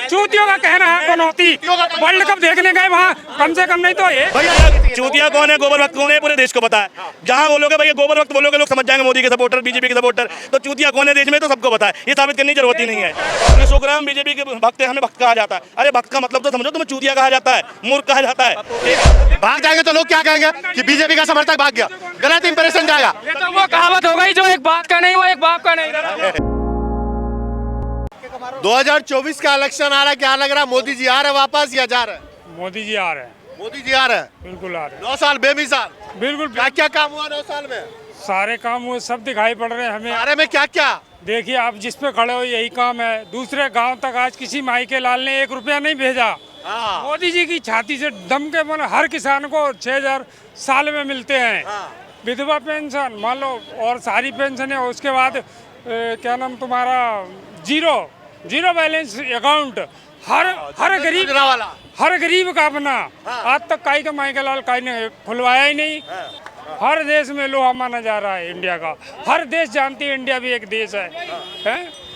चूतियों का कहना है बनौती। वर्ल्ड कप देखने गए वहाँ कम से कम नहीं तो ये चूतिया कौन है, गोबर वक्त कौन है, पूरे देश को पता है। जहाँ बोलोगे भैया गोबर वक्त बोलोगे लोग समझ जाएंगे मोदी के सपोर्टर, बीजेपी के सपोर्टर। तो चूतिया कौन है देश में तो सबको पता है, ये साबित करने की जरूरत ही नहीं है। सुखराम बीजेपी के भक्त है, हमें भक्त कहा जाता है। अरे भक्त का मतलब तो समझो, तुम्हें चूतिया कहा जाता है, मूर्ख कहा जाता है। भाग जाएंगे तो लोग क्या कहेंगे कि बीजेपी का समर्थक भाग गया, गलत इंप्रेशन जाएगा। ये तो वो कहावत हो गई, जो एक बात का नहीं वो एक बाप का नहीं। 2024 का इलेक्शन आ रहा है, क्या लग रहा है मोदी जी आ रहे हैं वापस या जा रहे हैं? मोदी जी आ रहे हैं, मोदी जी आ रहे हैं, बिल्कुल आ रहे 9 साल बेमिसाल। हैं, बिल्कुल क्या क्या काम हुआ 9 साल में? सारे काम हुए, सब दिखाई पड़ रहे हैं हमें। बारे में क्या क्या? देखिए आप जिस पे खड़े हो यही काम है। दूसरे गांव तक आज किसी माई के लाल ने 1 रुपया नहीं भेजा। हाँ। मोदी जी की छाती से दम के बने हर किसान को 6,000 साल में मिलते हैं। विधवा पेंशन मान लो और सारी पेंशन है। उसके बाद क्या नाम तुम्हारा जीरो बैलेंस अकाउंट हर गरीब का अपना। आज तक काई का माई का लाल काई ने खुलवाया ही नहीं। हर देश में लोहा माना जा रहा है इंडिया का। हर देश जानती है इंडिया भी एक देश है?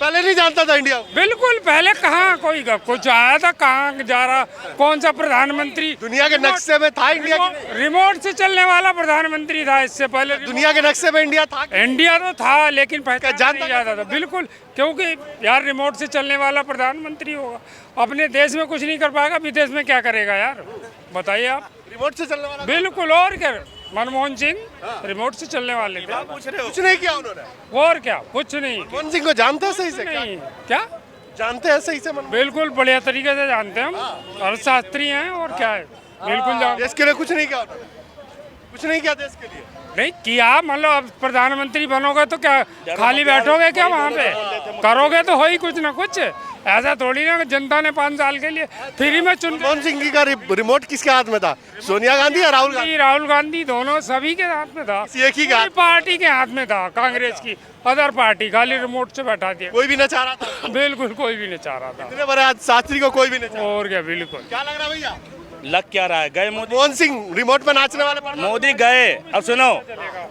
पहले नहीं जानता था इंडिया? बिल्कुल पहले कहाँ कोई कुछ आया था, कहाँ जा रहा, कौन सा प्रधानमंत्री दुनिया के नक्शे में था इंडिया? रिमोट से चलने वाला प्रधानमंत्री था इससे पहले। दुनिया के नक्शे में इंडिया था? इंडिया तो था लेकिन पहचान जानता नहीं जाता था। बिल्कुल, क्योंकि यार रिमोट से चलने वाला प्रधानमंत्री होगा, अपने देश में कुछ नहीं कर पाएगा, विदेश में क्या करेगा यार बताइए आप। रिमोट से चलने वाला? बिल्कुल, और क्या। मनमोहन सिंह रिमोट से चलने वाले थे। कुछ नहीं किया उन्होंने? और क्या, कुछ नहीं। मनमोहन सिंह को जानते हैं सही से? नहीं क्या जानते हैं सही से? बिल्कुल बढ़िया तरीके से जानते हैं हम। अर्थशास्त्री हैं और क्या है, बिल्कुल जानते। देश के लिए कुछ नहीं किया उन्होंने? कुछ नहीं किया देश के लिए? नहीं किया, मतलब अब प्रधानमंत्री बनोगे तो क्या खाली बैठोगे क्या वहाँ पे? करोगे तो हो ही कुछ ना कुछ। ऐसा थोड़ी ना जनता ने 5 साल के लिए फ्री में चुन। मनमोहन सिंह जी का रिमोट किसके हाथ में था? सोनिया गांधी या राहुल गांधी? राहुल गांधी दोनों सभी के हाथ में था। एक ही का पार्टी के हाथ में था, कांग्रेस की। अदर पार्टी खाली रिमोट से बैठा दिया। कोई भी न चाह रहा था? बिल्कुल कोई भी नहीं चाह रहा था। इतने बड़े शास्त्री को कोई भी नहीं चाह। और क्या, बिल्कुल। क्या लग रहा है भैया? लग क्या रहा है, गए मोदी। मनमोहन सिंह रिमोट पे नाचने वाले मोदी गए। अब सुनो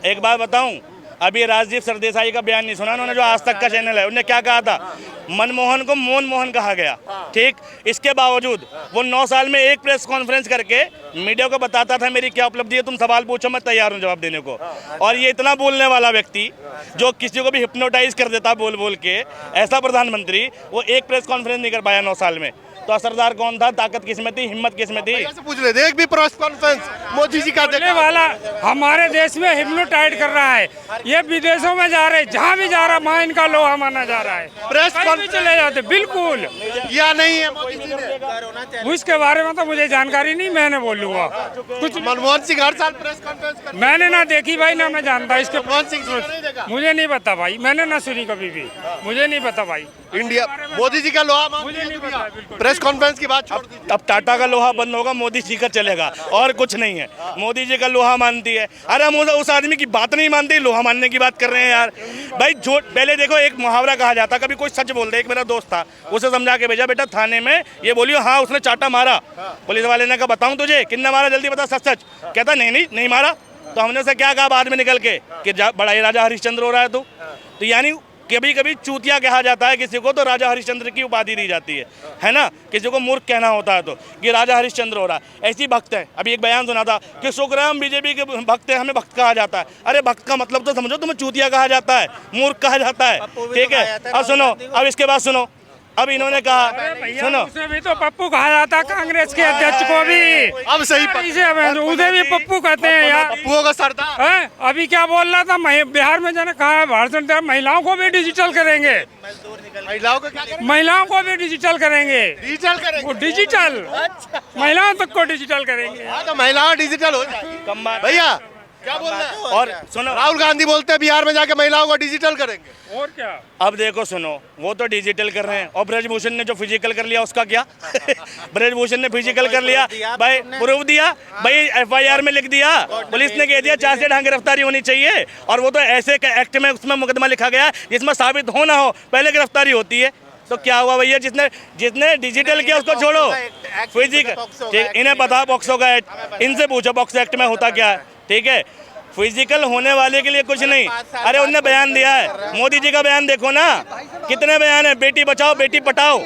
एक बात बताऊं, अभी राजदीप सरदेसाई का बयान नहीं सुना उन्होंने, जो आज तक का चैनल है, उन्होंने क्या कहा था? मनमोहन को मोहन मोहन कहा गया। ठीक, इसके बावजूद वो 9 साल में एक प्रेस कॉन्फ्रेंस करके मीडिया को बताता था मेरी क्या उपलब्धि है, तुम सवाल पूछो मैं तैयार हूं जवाब देने को। और ये इतना बोलने वाला व्यक्ति जो किसी को भी हिप्नोटाइज कर देता बोल बोल के, ऐसा प्रधानमंत्री, वो एक प्रेस कॉन्फ्रेंस नहीं कर पाया 9 साल में। तो असरदार कौन था? ताकत किसमें थी? हिम्मत किसमें थी? पूछ ले, देख भी प्रेस कॉन्फ्रेंस मोदी जी का देखने वाला हमारे देश में हिप्नोटाइज कर रहा है। ये विदेशों में जा रहे, जहाँ भी जा रहा वहाँ इनका लोहा माना जा रहा है। प्रेस कॉन्फ्रेंस चले जाते। बिल्कुल, या नहीं है मोदी जी ने? उसके बारे में तो मुझे जानकारी नहीं, मैंने बोलूंगा कुछ। मनमोहन सिंह हर साल प्रेस कॉन्फ्रेंस करते हैं। मैंने ना देखी भाई, ना मैं जानता इसके। मनमोहन सिंह मुझे नहीं पता भाई, मैंने ना सुनी कभी भी, मुझे नहीं पता भाई। इंडिया मोदी जी का लोहा मुझे नहीं पता, बिल्कुल। प्रेस कॉन्फ्रेंस की बात छोड़ दीजिए। अब टाटा का लोहा बंद होगा, मोदी जी का चलेगा, और कुछ नहीं है। मोदी जी का लोहा मानती है। अरे हम उस आदमी की बात नहीं मानते, लोहा मानने की बात कर रहे हैं यार भाई। जो पहले देखो, एक मुहावरा कहा जाता, कभी कोई सच बोल दे। एक मेरा दोस्त था, उसे समझा के भेजा, बेटा थाने में ये बोलियो हाँ उसने चाटा मारा। पुलिस वाले ने कहा बताऊं तुझे कितना मारा, जल्दी बता सच सच। कहता नहीं मारा। तो हमने उसे क्या कहा बाद में निकल के कि बड़ा ही राजा हरिश्चंद्र हो रहा है तू। तो यानी कभी कभी चूतिया कहा जाता है किसी को, तो राजा हरिश्चंद्र की उपाधि दी जाती है ना। किसी को मूर्ख कहना होता है तो कि राजा हरिश्चंद्र हो रहा है। ऐसी भक्त है। अभी एक बयान सुना था कि सुखराम बीजेपी के भक्त है, हमें भक्त कहा जाता है। अरे भक्त का मतलब तो समझो, तुम्हें चूतिया कहा जाता है, मूर्ख कहा जाता है। ठीक है, अब सुनो, अब इसके बाद सुनो, अब इन्होंने कहा सुनो, उसे भी तो पप्पू कहा जाता है, कांग्रेस के अध्यक्ष को भी। अब सही उसे भी पप्पू कहते हैं यार। पप्पुओं का सरदार है। अभी क्या बोल रहा था, बिहार में जाने कहा भाषण दिया, महिलाओं को भी डिजिटल करेंगे। महिलाओं को क्या करेंगे? महिलाओं को भी डिजिटल करेंगे। डिजिटल करेंगे? वो डिजिटल महिलाओं तक को डिजिटल करेंगे। हाँ तो महिलाओं डिजिटल हो जाएगी भैया। क्या बोल रहे हैं? और सुनो, राहुल गांधी बोलते हैं बिहार में जाके महिलाओं को डिजिटल करेंगे। और क्या? अब देखो सुनो, वो तो डिजिटल कर रहे हैं, और ब्रजभूषण ने जो फिजिकल कर लिया उसका क्या? ब्रजभूषण ने फिजिकल कर लिया भाई, प्रूफ दिया भाई, FIR में लिख दिया, पुलिस ने कह दिया 4 से ढंग गिरफ्तारी होनी चाहिए। और वो तो ऐसे एक्ट में उसमें मुकदमा लिखा गया जिसमें साबित हो ना हो पहले गिरफ्तारी होती है। तो क्या हुआ भैया, जिसने डिजिटल किया उसको छोड़ो, फिजिकल। इन्हें पता पॉक्सो का एक्ट, इनसे पूछो पॉक्सो एक्ट में होता क्या है। ठीक है, फिजिकल होने वाले के लिए कुछ नहीं। अरे उनने बयान दिया है, मोदी जी का बयान देखो ना, कितने बयान है, बेटी बचाओ बेटी पढ़ाओ,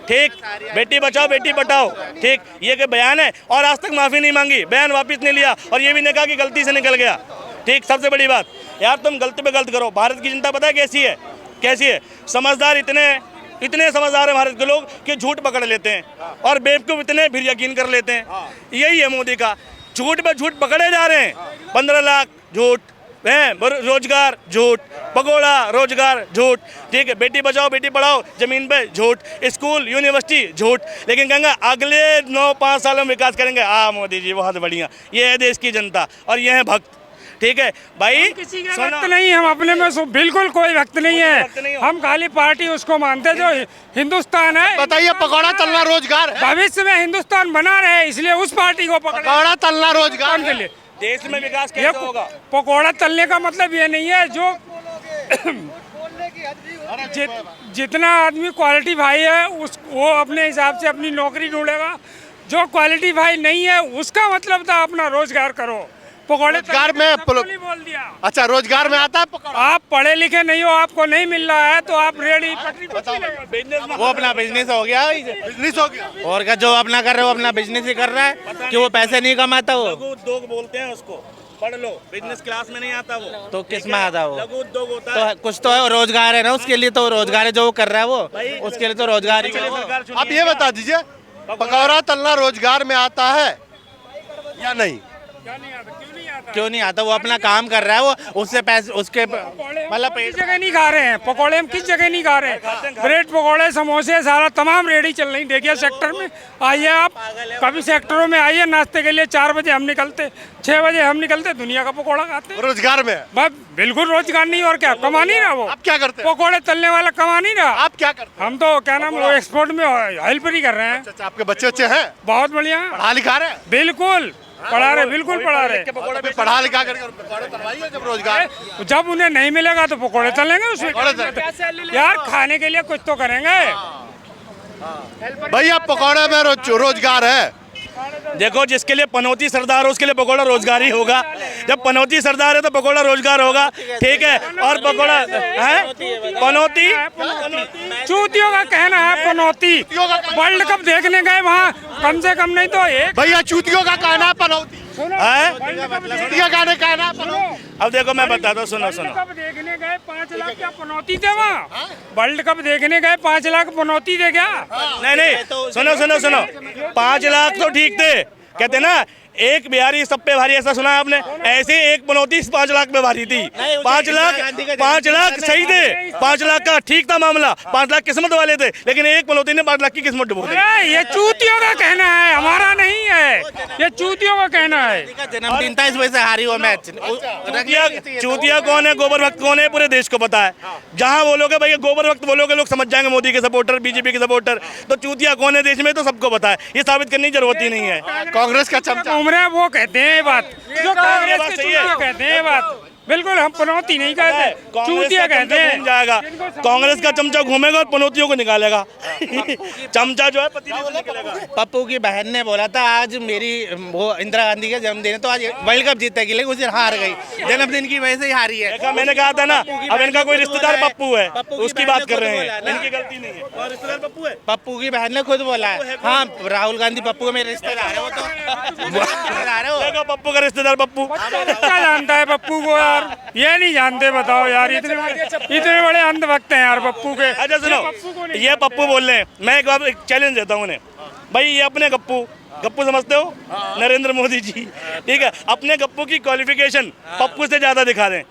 ठीक, बेटी बचाओ बेटी पढ़ाओ, ठीक, ये के बयान है। और आज तक माफ़ी नहीं मांगी, बयान वापस नहीं लिया, और ये भी नहीं कहा कि गलती से निकल गया, ठीक। सबसे बड़ी बात यार, तुम गलती पे गलत करो। भारत की जनता पता है कैसी है, कैसी है, समझदार, इतने समझदार है भारत के लोग कि झूठ पकड़ लेते हैं, और बेवकूफ़ इतने फिर यकीन कर लेते हैं। यही है मोदी का, झूठ पे झूठ पकड़े जा रहे हैं। 15 लाख झूठ है, रोजगार झूठ, पकौड़ा रोजगार झूठ, ठीक है, बेटी बचाओ बेटी पढ़ाओ जमीन पे झूठ, स्कूल यूनिवर्सिटी झूठ, लेकिन कहेंगे अगले 9-5 सालों में विकास करेंगे। मोदी जी बहुत बढ़िया, ये है देश की जनता और ये है भक्त, ठीक है भाई। किसी के वक्त नहीं, हम अपने में बिल्कुल कोई वक्त नहीं है, हम खाली पार्टी उसको मानते हैं जो हिंदुस्तान है। बताइए, पकौड़ा तलना रोजगार है? भविष्य में हिंदुस्तान बना रहे इसलिए उस पार्टी को पकौड़ा तलना रोजगार के लिए देश में विकास कैसे होगा? पकौड़ा तलने का मतलब ये नहीं है जो जितना आदमी क्वालिटी भाई है वो अपने हिसाब से अपनी नौकरी ढूंढेगा, जो क्वालिटी भाई नहीं है उसका मतलब था अपना रोजगार करो। पकौड़े रोजगार में बोल दिया। अच्छा, रोजगार में आता है पकौड़ा? आप पढ़े लिखे नहीं हो, आपको नहीं मिल रहा है तो आप रेडी पटरी वो अपना बिजनेस हो गया, बिजनेस हो गया। और क्या, जो अपना कर रहे हो अपना बिजनेस ही कर रहा है कि वो पैसे नहीं कमाता वो। लघु उद्योग बोलते हैं उसको, पढ़ लो, बिजनेस क्लास में नहीं आता वो, तो किस में आता वो? लघु उद्योग होता है। तो कुछ तो है, रोजगार है ना उसके लिए, तो रोजगार है जो वो कर रहा है वो, उसके लिए तो रोजगार ही है वो। आप ये बता दीजिए, पकौड़ा तलना रोजगार में आता है या नहीं? क्यों नहीं आता? वो अपना काम कर रहा है, वो उससे पैसे उसके मतलब किस जगह नहीं खा रहे हैं पकौड़े, हम किस जगह नहीं खा रहे हैं? ब्रेड पकौड़े समोसे सारा तमाम रेडी चल रही। देखिए सेक्टर में आइए आप, कभी सेक्टरों में आइए, नाश्ते के लिए 4 बजे हम निकलते, 6 बजे हम निकलते, दुनिया का पकौड़ा खाते हैं। रोजगार में बस बिल्कुल रोजगार नहीं, और क्या, कमा नहीं रहा वो। आप क्या करते हैं? पकौड़े तलने वाला कमा नहीं रहा। आप क्या करते हैं? हम तो क्या नाम एक्सपोर्ट में हेल्प ही कर रहे हैं। अच्छा, आपके बच्चे हैं? बहुत बढ़िया, पढ़ा लिखा रहे? बिल्कुल पढ़ा रहे, बिल्कुल पढ़ा रहे। पढ़ा लिखा करके पकौड़े तलवाइए, जब रोजगार जब उन्हें नहीं मिलेगा तो पकौड़े तलेंगे उसमें। यार खाने के लिए कुछ तो करेंगे। भैया, पकौड़े में रोजगार है? देखो, जिसके लिए पनौती सरदार हो उसके लिए पकौड़ा रोजगार ही होगा। जब पनौती सरदार है तो पकौड़ा रोजगार होगा, ठीक है। और पकौड़ा है पनौती, चूतियों का कहना है पनौती। वर्ल्ड कप देखने गए वहाँ कम से कम नहीं तो एक भैया, चूतियों का कहना है पनौती है। चूतिया गाने कहना है पनौती। अब देखो मैं बताता हूँ, सुनो सुनो। वर्ल्ड कप देखने गए 5 लाख क्या पनौती थे वहाँ? वर्ल्ड कप देखने गए 5 लाख पनौती थे क्या? नहीं, सुनो सुनो सुनो, 5 लाख तो ठीक थे, कहते ना एक बिहारी सब पे भारी, ऐसा सुना है आपने? ऐसे एक पनौती 5 लाख पे भारी थी। 5 लाख सही थे, 5 लाख का ठीक था मामला, 5 लाख किस्मत वाले थे, लेकिन एक पनौती ने 5 लाख की किस्मत डुबो दी। ये चूतियों का कहना है, हमारा नहीं है, ये चूतियों का कहना है। जन्मदिन था इस वजह से हारी वो मैच। चूतिया कौन है, गोबर भक्त कौन है, पूरे देश को पता है। जहाँ बोलोगे भैया गोबर भक्त बोलोगे, लोग समझ जाएंगे मोदी के सपोर्टर, बीजेपी के सपोर्टर। तो चूतिया कौन है देश में तो सबको पता है, ये साबित करने की जरूरत ही नहीं है। कांग्रेस का चमचा वो कहते हैं ये बात, जो कांग्रेस के चूतिया कहते हैं ये बात। बिल्कुल, हम पनौती नहीं कहते, चूतिया कहते हैं। जाएगा कांग्रेस का चमचा घूमेगा और पनौतियों को निकालेगा। चमचा जो है पतीले से निकलेगा। पप्पू की बहन ने बोला था आज मेरी वो इंदिरा गांधी का जन्मदिन है तो आज वर्ल्ड कप जीतेगी, लेकिन उस दिन हार गई, जन्मदिन की वजह से ही हारी है। देखा, मैंने कहा था ना, अब इनका कोई रिश्तेदार पप्पू है, उसकी बात कर रहे हैं, इनकी गलती नहीं है। और रिश्तेदार पप्पू है, पप्पू की बहन ने खुद बोला है। हाँ, राहुल गांधी पप्पू का मेरे रिश्तेदार है, वो तो रिश्तेदार है वो। देखो पप्पू का रिश्तेदार पप्पू क्या जानता है पप्पू को यार? ये नहीं जानते, बताओ यार, इतने बड़े अंधभक्त हैं यार पप्पू के। अच्छा सुनो, ये पप्पू बोल रहे हैं, मैं एक बार एक चैलेंज देता हूँ उन्हें, भाई ये अपने गप्पू समझते हो, नरेंद्र मोदी जी, ठीक है, अपने गप्पू की क्वालिफिकेशन पप्पू से ज्यादा दिखा दें,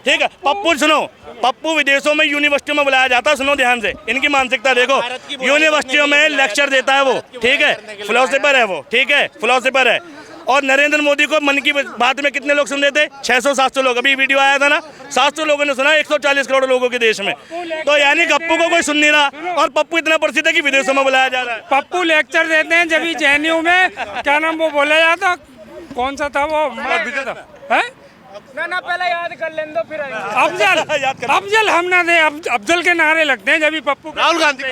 ठीक है। पप्पू सुनो, पप्पू विदेशों में यूनिवर्सिटियों में बुलाया जाता है, सुनो ध्यान से, इनकी मानसिकता देखो, यूनिवर्सिटियों में लेक्चर देता है वो, ठीक है, फिलोसोफर है वो, ठीक है, फिलोसोफर है। और नरेंद्र मोदी को मन की बात में कितने लोग सुन रहे थे? 600-700 लोग। अभी वीडियो आया था ना, 700 लोगों ने सुना 140 करोड़ लोगों के देश में। तो यानी गप्पू को कोई सुन नहीं रहा, और पप्पू इतना प्रसिद्ध है कि विदेशों में बुलाया जा रहा है। पप्पू लेक्चर देते हैं, जब जेएनयू में क्या नाम वो बोला जाता, कौन सा था वो है? ना पहले याद कर लें दो, फिर अफजल हम ना दे, अफजल के नारे लगते हैं जब भी पप्पू। राहुल गांधी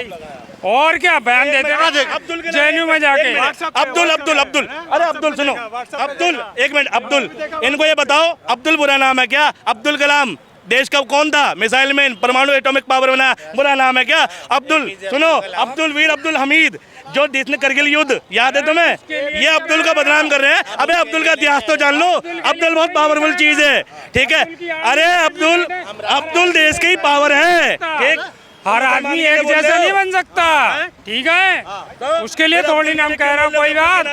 और क्या बयान देते अब्दुल के जेएनयू में जाके। अब्दुल अब्दुल अब्दुल अरे अब्दुल सुनो, अब्दुल एक मिनट, अब्दुल इनको ये बताओ, अब्दुल बुरा नाम है क्या? अब्दुल कलाम देश का कौन था? मिसाइल मैन, परमाणु एटॉमिक पावर बना, बुरा नाम है क्या? अब्दुल सुनो, अब्दुल वीर अब्दुल हमीद जो देश ने करगिल युद्ध याद है तुम्हें? ये अब्दुल का बदनाम कर रहे हैं। अबे अब्दुल का इतिहास तो जान लो, अब्दुल बहुत पावरफुल चीज है, ठीक है? अरे अब्दुल, अब्दुल देश की पावर है, ठीक? हर आदमी एक जैसा नहीं बन सकता, ठीक है? उसके लिए थोड़ी नाम कह रहा हूँ, कोई बात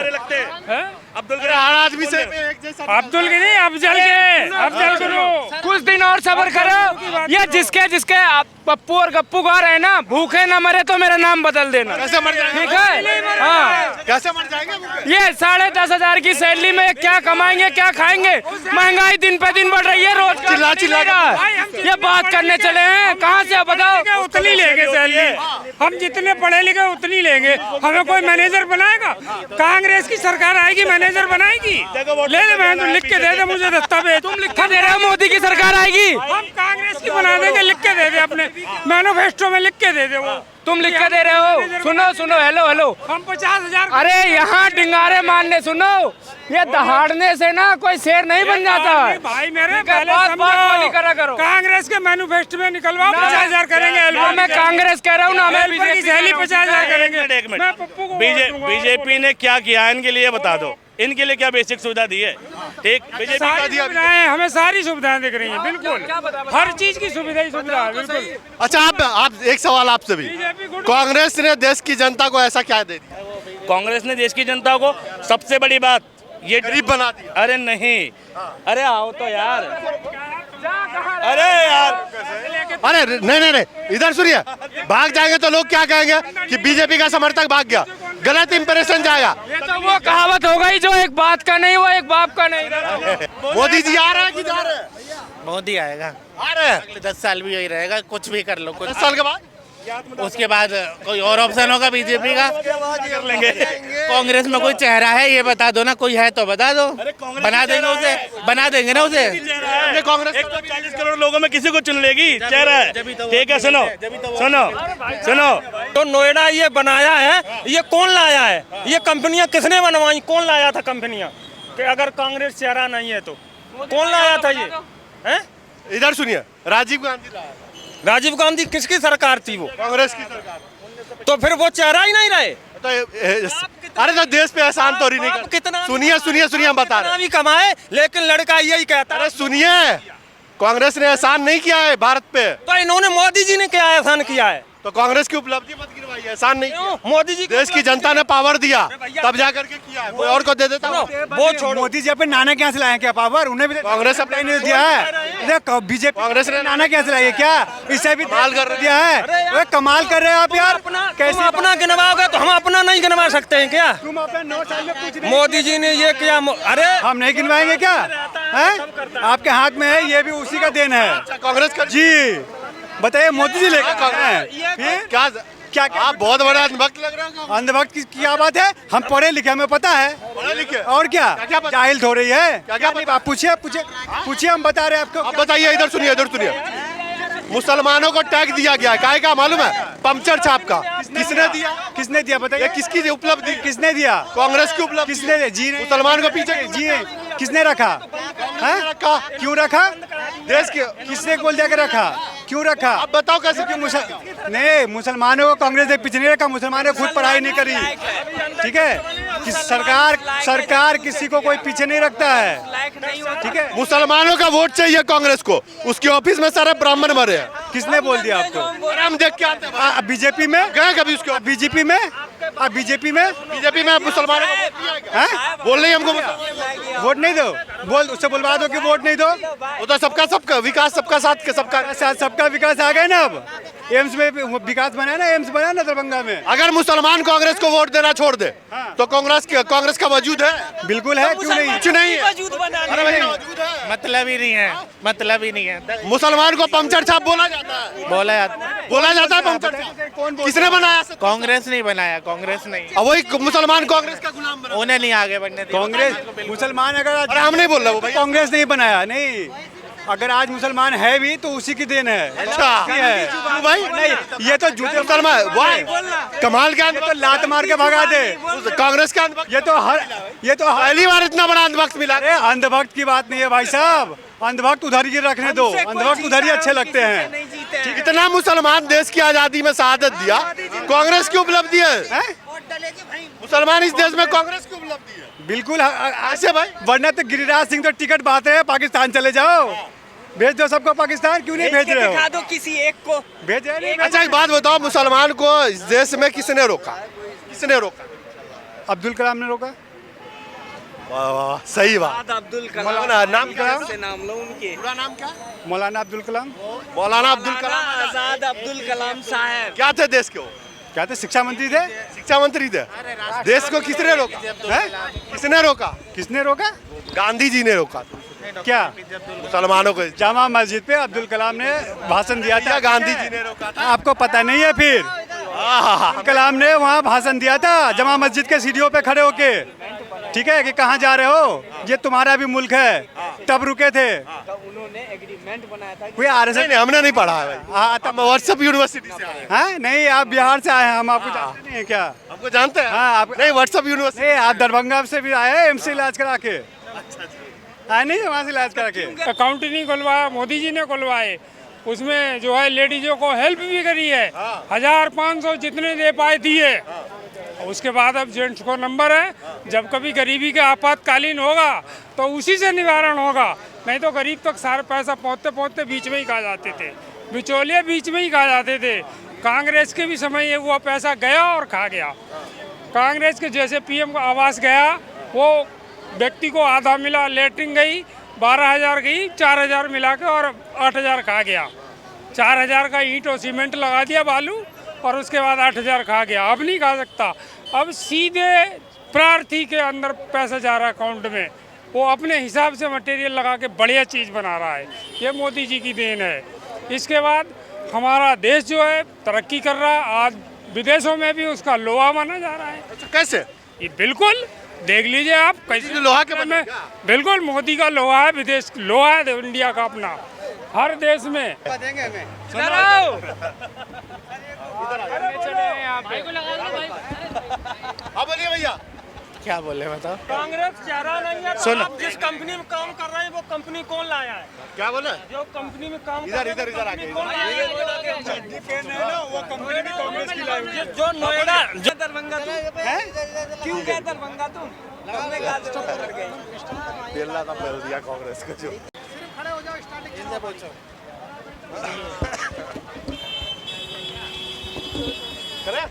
है? अब्दुल हर आदमी से एक जैसा अब्दुल के नहीं, अफजल के, अफजल करो। कुछ दिन और सब्र करो। ये जिसके जिसके पप्पू और गप्पू गौर है ना, भूखे ना मरे तो मेरा नाम बदल देना, कैसे मर जाएंगे? ठीक है? हाँ, कैसे मर जाएंगे? ये 10,500 की सैलरी में क्या कमाएंगे, क्या खाएंगे? महंगाई दिन पे दिन बढ़ रही है, रोज चिल्ला चिल्ला ये बात करने चले हैं, कहाँ से बताओ? उतनी लेंगे सैलरी, हम जितने पढ़े लिखे उतनी लेंगे। हमें कोई मैनेजर बनाएगा? कांग्रेस की सरकार आएगी, मैनेजर बनाएगी? ले ले, मैं तो लिख के दे दे मुझे दस्तावेज। तुम लिखा दे रहे हो मोदी की सरकार आएगी? हम कांग्रेस की बना देंगे, लिख के दे दे, अपने मैनिफेस्टो में लिख के दे दे। वो तुम लिख के दे रहे हो? सुनो सुनो, हेलो हेलो, हम 50,000। अरे यहाँ डिंगारे मारने, सुनो, ये दहाड़ने से ना कोई शेर नहीं बन जाता। भाई मेरे ठीक है, पहले बात वाली समझो, करा करो। कांग्रेस के मैनिफेस्टो में निकलवाओ 50,000 करेंगे। ना मैं कांग्रेस कह रहा हूँ, ना मैं हेल्पर की सैलरी 50,000 करेंगे। एक मिनट, मैं पप्पू को वोट दूंगा। बीजेपी ने क्या किया है इनके लिए बता दो, इनके लिए क्या बेसिक सुविधा दी है? ठीक, बीजेपी का सारी दिया। सुविधाएं, हमें सारी सुविधाएं दिख रही हैं, बिल्कुल हर चीज की सुविधा ही सुविधा है, बिल्कुल। अच्छा आप एक सवाल आपसे भी, बीजेपी गुड। कांग्रेस ने देश की जनता को ऐसा क्या दे दिया? कांग्रेस ने देश की जनता को सबसे बड़ी बात ये गरीब बना दिया। अरे नहीं, अरे आओ तो यार, अरे यार, अरे नहीं नहीं नहीं, इधर सुनिए, भाग जाएंगे तो लोग क्या कहेंगे कि बीजेपी का समर्थक भाग गया, गलत इंप्रेशन जाएगा। ये तो वो कहावत हो गई, जो एक बात का नहीं वो एक बाप का नहीं। मोदी जी आ रहे हैं कि जा रहे हैं? मोदी आएगा, आ रहे हैं। अगले 10 साल भी यही रहेगा, कुछ भी कर लो, कुछ 10 साल के बाद उसके बाद कोई और ऑप्शन होगा बीजेपी का? कर लेंगे। कांग्रेस में कोई चेहरा है ये बता दो ना, कोई है तो बता दो, बना देंगे उसे, बना देंगे ना उसे। कांग्रेस 140 करोड़ लोगों में किसी को चुन लेगी, चेहरा है, ठीक है? सुनो सुनो सुनो, तो नोएडा ये बनाया है, ये कौन लाया है? ये कंपनियां किसने बनवाई? कौन लाया था कंपनियां? कि अगर कांग्रेस चेहरा नहीं है तो कौन लाया था ये? हैं? इधर सुनिए, राजीव गांधी लाया, राजीव गांधी किसकी सरकार थी वो? कांग्रेस की सरकार। तो फिर वो चेहरा ही नहीं रहे। तो अरे तो देश पे एहसान तो नहीं आप कर। कितना सुनिए सुनिए सुनिए, हम बता रहे कितना भी कमाए, लेकिन लड़का यही कहता है। अरे सुनिए, कांग्रेस ने एहसान नहीं किया है भारत पे, तो इन्होंने मोदी जी ने क्या एहसान किया है? तो कांग्रेस की उपलब्धि मत गिरवाइए, एहसान नहीं किया। क्यों? मोदी जी देश की जनता ने पावर दिया, तब जा करके किया है, कोई और को दे देता हूँ। वो छोड़ो, मोदी जी अपने नाना क्या से लाए क्या पावर? उन्हें भी कांग्रेस अपने नहीं दिया है। बीजेपी कांग्रेस ने नाना क्या से लाए क्या? इससे भी कमाल कर रहे दिया है। अरे कमाल कर रहे हैं आप यार, तुम कैसे अपना गिनवाओगे तो हम अपना नहीं गिनवा सकते हैं क्या? तुम अपने 9 साल में कुछ नहीं, मोदी जी ने ये किया, अरे हम नहीं गिनवाएंगे क्या? हैं? आपके हाथ में है, ये भी उसी का देन है कांग्रेस का जी। बताइए, मोदी जी लेकर आए हैं। फिर क्या क्या आप बहुत बड़े अंधभक्त लग रहे हो। अंधभक्त की क्या बात है? हम पढ़े लिखे, हमें पता है। पढ़े लिखे और क्या क्या पता? जाहिल हो रही है? क्या नहीं, आप पूछिए पूछिए पूछिए, हम बता रहे हैं आपको। आप बताइए, इधर सुनिए, इधर सुनिए। मुसलमानों को टैग दिया गया है, काहे का मालूम है? पंक्चर छाप का। किसने दिया? किसने दिया बताइए? ये किसकी उपलब्धि? किसने दिया? कांग्रेस की उपलब्धि। किसने दिया? जी नहीं। मुसलमान को पीछे जी नहीं। किसने रखा? हैं? रखा। क्यों रखा? देश के किसने बोल दिया कि रखा? क्यों रखा? अब बताओ कैसे? क्योंकि नहीं, मुसलमानों को कांग्रेस ने पीछे नहीं रखा, मुसलमानों ने खुद पढ़ाई नहीं करी, ठीक है? कि सरकार किसी को कोई पीछे नहीं रखता है, ठीक है? मुसलमानों का वोट चाहिए कांग्रेस को, उसके ऑफिस में सारे ब्राह्मण मरे हैं। किसने बोल दिया आपको? अरे हम देख के आते हैं। बीजेपी में गए कभी उसके? बीजेपी में बीजेपी में मुसलमानों को वोट दिया है क्या? हैं? बोल रही हमको वोट नहीं दो, बोल उससे बुलवा दो कि वोट नहीं दो। वो तो सबका विकास, सबका साथ के सबका विकास आ गया ना। अब एम्स में भी विकास बना ना, एम्स बना ना दरभंगा में। अगर मुसलमान कांग्रेस को वोट देना छोड़ दे तो कांग्रेस का वजूद है? बिल्कुल है, क्यों नहीं? कुछ नहीं है। अरे भैया, वजूद है। मतलब ही नहीं है, मतलब ही नहीं है। मुसलमान को पंक्चर छाप बोला जाता है, बोला जाता, बोला जाता है पंक्चर छाप। कौन बोल? किसने बनाया? कांग्रेस नहीं बनाया, कांग्रेस नहीं, अब वही मुसलमान कांग्रेस का गुलाम बना। उन्हें नहीं आगे बढ़ने दिया। कांग्रेस मुसलमान अगर अरे हम नहीं बोल रहे वो भैया। कांग्रेस नहीं बनाया, नहीं। अगर आज मुसलमान है भी तो उसी की देन है। अच्छा है क्यों भाई? नहीं, ये तो जूते मुसलमान वाह कमाल का ये तो लात मार के भगा दे। कांग्रेस का अंधभक्त ये तो हर पहली बार इतना बड़ा अंधभक्त मिला। अरे अंधभक्त की बात नहीं है भाई साहब, अंधभक्त उधर ही रखने दो, अंधभक्त उधर ही अच्छे लगते हैं। इतना मुसलमान देश की आजादी में शहादत दिया, कांग्रेस की उपलब्धि है। मुसलमान इस देश में कांग्रेस की उपलब्धि है। बिल्कुल ऐसे भाई वरना तो गिरिराज सिंह तो टिकट बात रहे पाकिस्तान चले जाओ, भेज दो सबको पाकिस्तान, क्यों नहीं भेज रहे हो? दिखा दो किसी एक को। भेज रहे नहीं? अच्छा एक बात बताओ, मुसलमान को इस देश में किसने रोका? किसने रोका? अब्दुल कलाम ने रोका। वाह वाह सही बात। अब्दुल मौलाना नाम क्या? से नाम लो उनके। पूरा नाम क्या? मौलाना अब्दुल कलाम। मौलाना अब्दुल कलाम आजाद अब्दुल कलाम साहब। क्या थे देश के? वो क्या थे? शिक्षा मंत्री थे। शिक्षा मंत्री थे। देश को किसने रोका? हैं? किसने रोका? किसने रोका? गांधी जी ने रोका क्या? मुसलमानों को। जामा मस्जिद पे अब्दुल कलाम ने भाषण दिया था। गांधी जी ने रोका था। आपको पता नहीं है फिर? अब्दुल कलाम ने वहाँ भाषण दिया था जमा मस्जिद के सीढ़ियों पे खड़े होके, ठीक है, कि कहाँ जा रहे हो, ये तुम्हारा भी मुल्क है, तब रुके थे। उन्होंने एग्रीमेंट बनाया था। कोई आरएसएस नहीं हमने नहीं पढ़ा है भाई, हाँ हम व्हाट्सएप यूनिवर्सिटी से आए हैं। हाँ नहीं, आप बिहार से आए हैं, हम आपको जानते नहीं है क्या? हमको जानते हैं? हाँ, आप नहीं व्हाट्सएप यूनिवर्सिटी। नहीं, आप दरभंगा से भी आए एमसी इलाज करा के। आए नहीं वहाँ से इलाज करा के? अकाउंट ही नहीं खुलवाया, मोदी जी ने खुलवाए। उसमें जो है लेडीजों को हेल्प भी करी है, 1500 जितने दे पाए दिए। उसके बाद अब जेंट्स को नंबर है, जब कभी गरीबी का आपातकालीन होगा तो उसी से निवारण होगा, नहीं तो गरीब तक सारा पैसा पहुँचते पहुँचते बीच में ही खा जाते थे, बिचौलिए बीच में ही खा जाते थे। कांग्रेस के भी समय ये हुआ, पैसा गया और खा गया। कांग्रेस के जैसे पीएम का आवास गया, वो व्यक्ति को आधा मिला, लेटरिन गई 12,000 गई, 4,000 मिला के और 8,000 खा गया। 4,000 का ईंट और सीमेंट लगा दिया बालू, और उसके बाद 8,000 खा गया। अब नहीं खा सकता, अब सीधे प्रार्थी के अंदर पैसा जा रहा है अकाउंट में, वो अपने हिसाब से मटेरियल लगा के बढ़िया चीज़ बना रहा है। ये मोदी जी की देन है। इसके बाद हमारा देश जो है तरक्की कर रहा है, आज विदेशों में भी उसका लोहा माना जा रहा है। अच्छा कैसे? ये बिल्कुल देख लीजिए आप, कैसे लोहा के बने में बिल्कुल मोदी का लोहा है, विदेश लोहा है इंडिया का अपना, हर देश में। हाँ बोलिए भैया। क्या बोले बताओ? कांग्रेस चेहरा नहीं है, तो आप जिस कंपनी में काम कर रहे हैं वो कंपनी कौन लाया है? क्या बोले? जो कंपनी में काम इधर इधर इधर आके कौन लाया है? वो कंपनी भी कांग्रेस की लाई हुई है। जो नोएडा जो दरभंगा क्यों गए दरभंगा तुम? बेला का पहल दिया कांग्रेस का जो। करे?